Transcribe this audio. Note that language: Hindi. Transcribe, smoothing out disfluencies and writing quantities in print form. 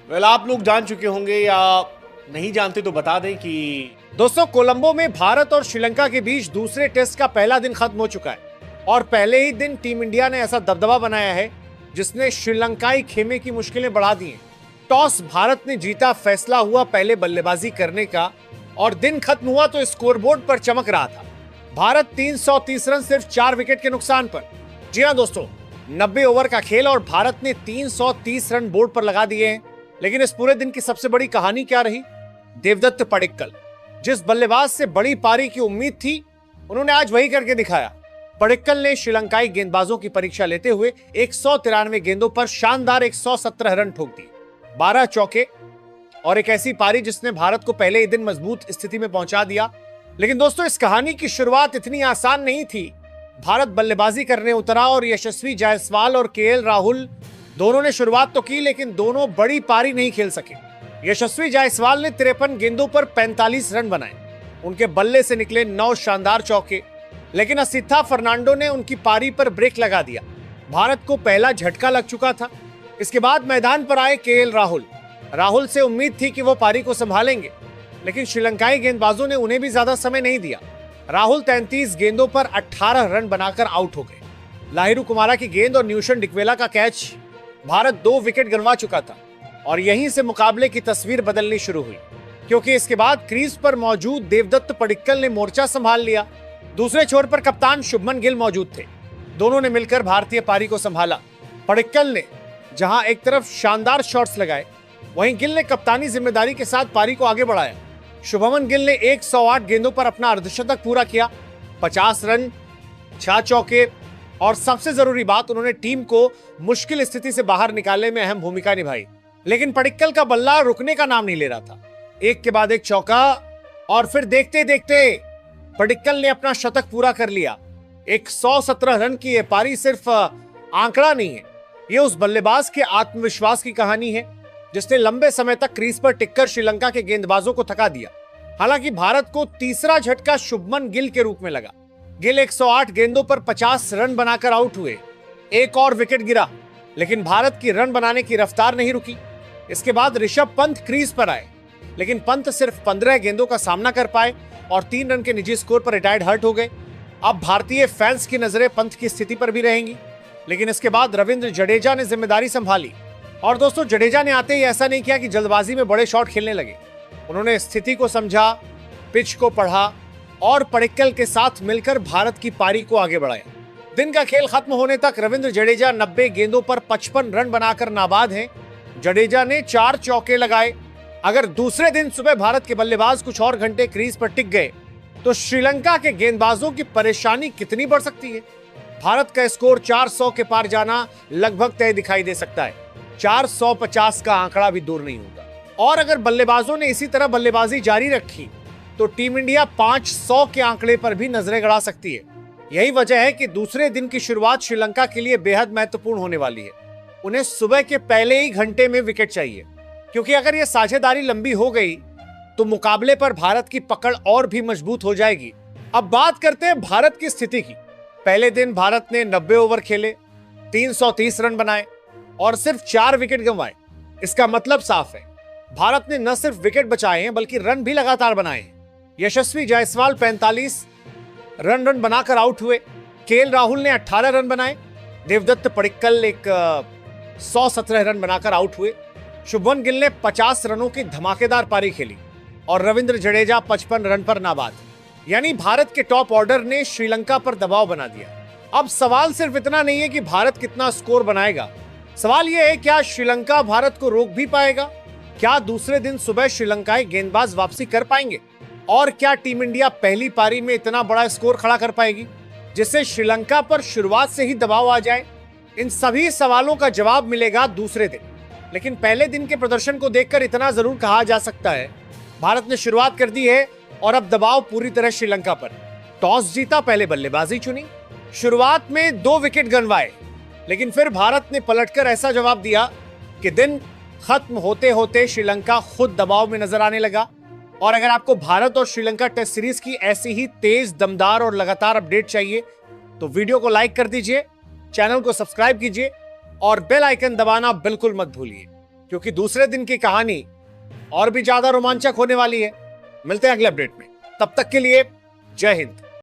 आप लोग जान चुके होंगे या नहीं जानते तो बता दें कि दोस्तों कोलंबो में भारत और श्रीलंका के बीच दूसरे टेस्ट का पहला दिन खत्म हो चुका है और पहले ही दिन टीम इंडिया ने ऐसा दबदबा बनाया है जिसने श्रीलंकाई खेमे की मुश्किलें बढ़ा दी हैं। टॉस भारत ने जीता, फैसला हुआ पहले बल्लेबाजी करने का और दिन खत्म हुआ तो स्कोरबोर्ड पर चमक रहा था। भारत 330 रन सिर्फ 4 विकेट के नुकसान पर। जी हां दोस्तों, 90 ओवर का खेल और भारत ने 330 रन बोर्ड पर लगा दिए हैं। लेकिन इस पूरे दिन की सबसे बड़ी कहानी क्या रही? देवदत्त पडिक्कल। जिस बल्लेबाज से बड़ी पारी की उम्मीद थी, उन्होंने आज वही करके दिखाया। पडिक्कल ने श्रीलंकाई गेंदबाजों की परीक्षा लेते हुए 193 गेंदों पर शानदार 117 रन ठोक दिए, 12 चौके और एक ऐसी पारी जिसने भारत को पहले ही दिन मजबूत स्थिति में पहुंचा दिया। लेकिन दोस्तों, इस कहानी की शुरुआत इतनी आसान नहीं थी। भारत बल्लेबाजी करने उतरा और यशस्वी जायसवाल और केएल राहुल दोनों ने शुरुआत तो की, लेकिन दोनों बड़ी पारी नहीं खेल सके। यशस्वी जायसवाल ने 53 गेंदों पर 45 रन बनाए। उनके बल्ले से निकले 9 शानदार चौके, लेकिन असिथा फर्नांडो ने उनकी पारी पर ब्रेक लगा दिया। भारत को पहला झटका लग चुका था। इसके बाद मैदान पर आए केएल राहुल से उम्मीद थी कि वो पारी को संभालेंगे, लेकिन श्रीलंकाई गेंदबाजों ने उन्हें भी ज्यादा समय नहीं दिया। राहुल 33 गेंदों पर 18 रन बनाकर आउट हो गए। लाहिरू कुमारा की गेंद और न्यूशन डिकवेला का कैच, भारत 2 विकेट गंवा चुका था और यहीं से मुकाबले की तस्वीर बदलनी शुरू हुई, क्योंकि इसके बाद क्रीज पर मौजूद देवदत्त पडिक्कल ने मोर्चा संभाल लिया। दूसरे छोर पर कप्तान शुभमन गिल मौजूद थे। दोनों ने मिलकर भारतीय पारी को संभाला। पडिक्कल ने जहां एक तरफ शानदार शॉट्स लगाए, वहीं गिल ने कप्तानी जिम्मेदारी के साथ पारी को आगे बढ़ाया। शुभमन गिल ने 108 गेंदों पर अपना अर्धशतक पूरा किया, 50 रन, 6 चौके और सबसे जरूरी बात, उन्होंने टीम को मुश्किल स्थिति से बाहर निकालने में अहम भूमिका निभाई। लेकिन पडिक्कल का बल्ला रुकने का नाम नहीं ले रहा था। एक के बाद एक चौका और फिर देखते देखते पडिक्कल ने अपना शतक पूरा कर लिया। 117 रन की यह पारी सिर्फ आंकड़ा नहीं है, यह उस बल्लेबाज के आत्मविश्वास की कहानी है जिसने लंबे समय तक क्रीज पर टिककर श्रीलंका के गेंदबाजों को थका दिया। हालांकि भारत को तीसरा झटका शुभमन गिल के रूप में लगा। गिल 108 गेंदों पर 50 रन बनाकर आउट हुए। एक और विकेट गिरा, लेकिन भारत की रन बनाने की रफ्तार नहीं रुकी। इसके बाद ऋषभ पंत क्रीज पर आए, लेकिन पंत सिर्फ 15 गेंदों का सामना कर पाए और 3 रन के निजी स्कोर पर रिटायर्ड हर्ट हो गए। अब भारतीय फैंस की नजरें पंत की स्थिति पर भी रहेंगी। लेकिन इसके बाद रविंद्र जडेजा ने जिम्मेदारी संभाली और दोस्तों, जडेजा ने आते ही ऐसा नहीं किया कि जल्दबाजी में बड़े शॉट खेलने लगे। उन्होंने स्थिति को समझा, पिच को पढ़ा और पडिक्कल के साथ मिलकर भारत की पारी को आगे बढ़ाया। दिन का खेल खत्म होने तक रविंद्र जडेजा 90 गेंदों पर 55 रन बनाकर नाबाद हैं। जडेजा ने 4 चौके लगाए। अगर दूसरे दिन सुबह भारत के बल्लेबाज कुछ और घंटे क्रीज पर टिक गए तो श्रीलंका के गेंदबाजों की परेशानी कितनी बढ़ सकती है। भारत का स्कोर 400 के पार जाना लगभग तय दिखाई दे सकता है। 450 का आंकड़ा भी दूर नहीं होगा। और अगर बल्लेबाजों ने इसी तरह बल्लेबाजी जारी रखी तो टीम इंडिया 500 के आंकड़े पर भी नजरें गड़ा सकती है। यही वजह है कि दूसरे दिन की शुरुआत श्रीलंका के लिए बेहद महत्वपूर्ण होने वाली है। उन्हें सुबह के पहले ही घंटे में विकेट चाहिए, क्योंकि अगर यह साझेदारी लंबी हो गई तो मुकाबले पर भारत की पकड़ और भी मजबूत हो जाएगी। अब बात करते हैं भारत की स्थिति की। पहले दिन भारत ने 90 ओवर खेले, 330 रन बनाए और सिर्फ 4 विकेट गंवाए। इसका मतलब साफ है, भारत ने न सिर्फ विकेट बचाए हैं बल्कि रन भी लगातार बनाए हैं। यशस्वी जायसवाल 45 रन बनाकर आउट हुए। केएल राहुल ने 18 रन बनाए। देवदत्त पडिक्कल 117 रन बनाकर आउट हुए। शुभमन गिल ने 50 रनों की धमाकेदार पारी खेली और रविंद्र जडेजा 55 रन पर नाबाद। यानी भारत के टॉप ऑर्डर ने श्रीलंका पर दबाव बना दिया। अब सवाल सिर्फ इतना नहीं है कि भारत कितना स्कोर बनाएगा, सवाल यह है क्या श्रीलंका भारत को रोक भी पाएगा। क्या दूसरे दिन सुबह श्रीलंकाई गेंदबाज वापसी कर पाएंगे और क्या टीम इंडिया पहली पारी में इतना बड़ा स्कोर खड़ा कर पाएगी जिससे श्रीलंका पर शुरुआत से ही दबाव आ जाए। इन सभी सवालों का जवाब मिलेगा दूसरे दिन। लेकिन पहले दिन के प्रदर्शन को देखकर इतना जरूर कहा जा सकता है, भारत ने शुरुआत कर दी है और अब दबाव पूरी तरह श्रीलंका पर। टॉस जीता, पहले बल्लेबाजी चुनी, शुरुआत में 2 विकेट गंवाए, लेकिन फिर भारत ने पलटकर ऐसा जवाब दिया कि दिन खत्म होते होते श्रीलंका खुद दबाव में नजर आने लगा। और अगर आपको भारत और श्रीलंका टेस्ट सीरीज की ऐसी ही तेज, दमदार और लगातार अपडेट चाहिए तो वीडियो को लाइक कर दीजिए, चैनल को सब्सक्राइब कीजिए और बेल आइकन दबाना बिल्कुल मत भूलिए। क्योंकि दूसरे दिन की कहानी और भी ज्यादा रोमांचक होने वाली है। मिलते हैं अगले अपडेट में, तब तक के लिए जय हिंद।